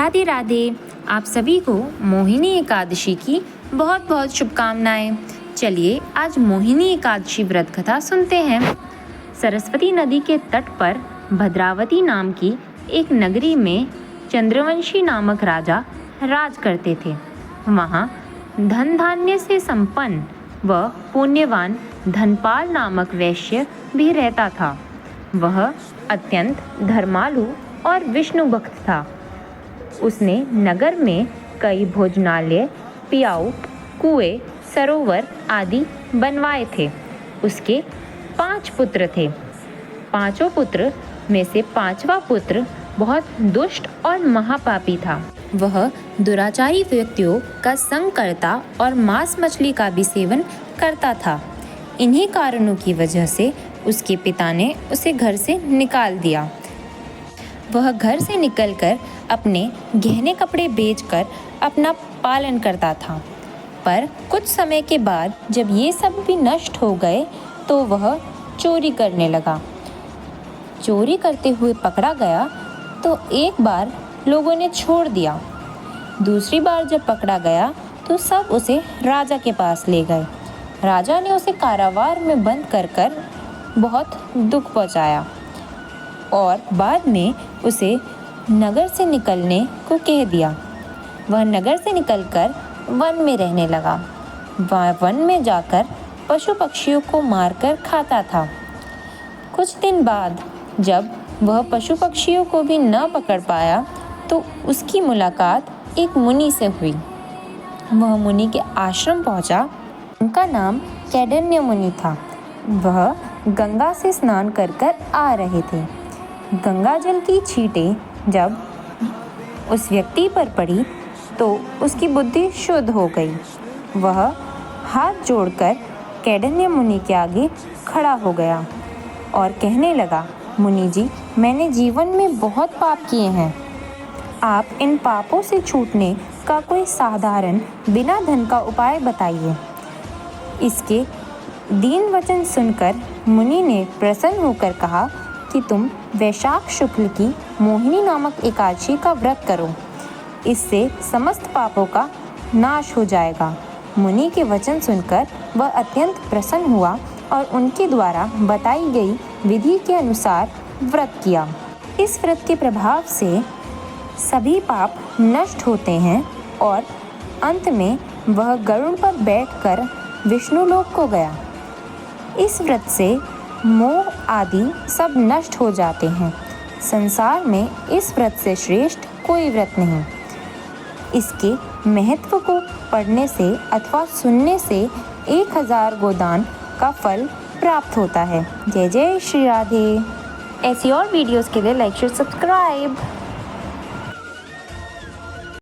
राधे राधे। आप सभी को मोहिनी एकादशी की बहुत बहुत शुभकामनाएं। चलिए आज मोहिनी एकादशी व्रत कथा सुनते हैं। सरस्वती नदी के तट पर भद्रावती नाम की एक नगरी में चंद्रवंशी नामक राजा राज करते थे। वहाँ धन धान्य से संपन्न व पुण्यवान धनपाल नामक वैश्य भी रहता था। वह अत्यंत धर्मालु और विष्णु भक्त था। उसने नगर में कई भोजनालय, पियाऊ, कुएं, सरोवर आदि बनवाए थे। उसके 5 पुत्र थे। 5 पुत्र में से 5वां पुत्र बहुत दुष्ट और महापापी था। वह दुराचारी व्यक्तियों का संग करता और मांस मछली का भी सेवन करता था। इन्हीं कारणों की वजह से उसके पिता ने उसे घर से निकाल दिया। वह घर से निकलकर अपने गहने कपड़े बेचकर अपना पालन करता था। पर कुछ समय के बाद जब ये सब भी नष्ट हो गए तो वह चोरी करने लगा। चोरी करते हुए पकड़ा गया तो एक बार लोगों ने छोड़ दिया। दूसरी बार जब पकड़ा गया तो सब उसे राजा के पास ले गए। राजा ने उसे कारावार में बंद कर बहुत दुख पहुंचाया और बाद में उसे नगर से निकलने को कह दिया। वह नगर से निकलकर वन में रहने लगा। वह वन में जाकर पशु पक्षियों को मारकर खाता था। कुछ दिन बाद जब वह पशु पक्षियों को भी न पकड़ पाया तो उसकी मुलाकात एक मुनि से हुई। वह मुनि के आश्रम पहुंचा। उनका नाम कैडन्य मुनि था। वह गंगा से स्नान कर आ रहे थे। गंगा जल की छींटें जब उस व्यक्ति पर पड़ी तो उसकी बुद्धि शुद्ध हो गई। वह हाथ जोड़कर कैडन्य मुनि के आगे खड़ा हो गया और कहने लगा, मुनि जी, मैंने जीवन में बहुत पाप किए हैं। आप इन पापों से छूटने का कोई साधारण बिना धन का उपाय बताइए। इसके दीन वचन सुनकर मुनि ने प्रसन्न होकर कहा कि तुम वैशाख शुक्ल की मोहिनी नामक एकादशी का व्रत करो। इससे समस्त पापों का नाश हो जाएगा। मुनि के वचन सुनकर वह अत्यंत प्रसन्न हुआ और उनके द्वारा बताई गई विधि के अनुसार व्रत किया। इस व्रत के प्रभाव से सभी पाप नष्ट होते हैं और अंत में वह गरुड़ पर बैठकर विष्णु लोक को गया। इस व्रत से मोह आदि सब नष्ट हो जाते हैं। संसार में इस व्रत से श्रेष्ठ कोई व्रत नहीं। इसके महत्व को पढ़ने से अथवा सुनने से 1000 गोदान का फल प्राप्त होता है। जय जय श्री राधे। ऐसी और वीडियोस के लिए लाइक शेयर सब्सक्राइब।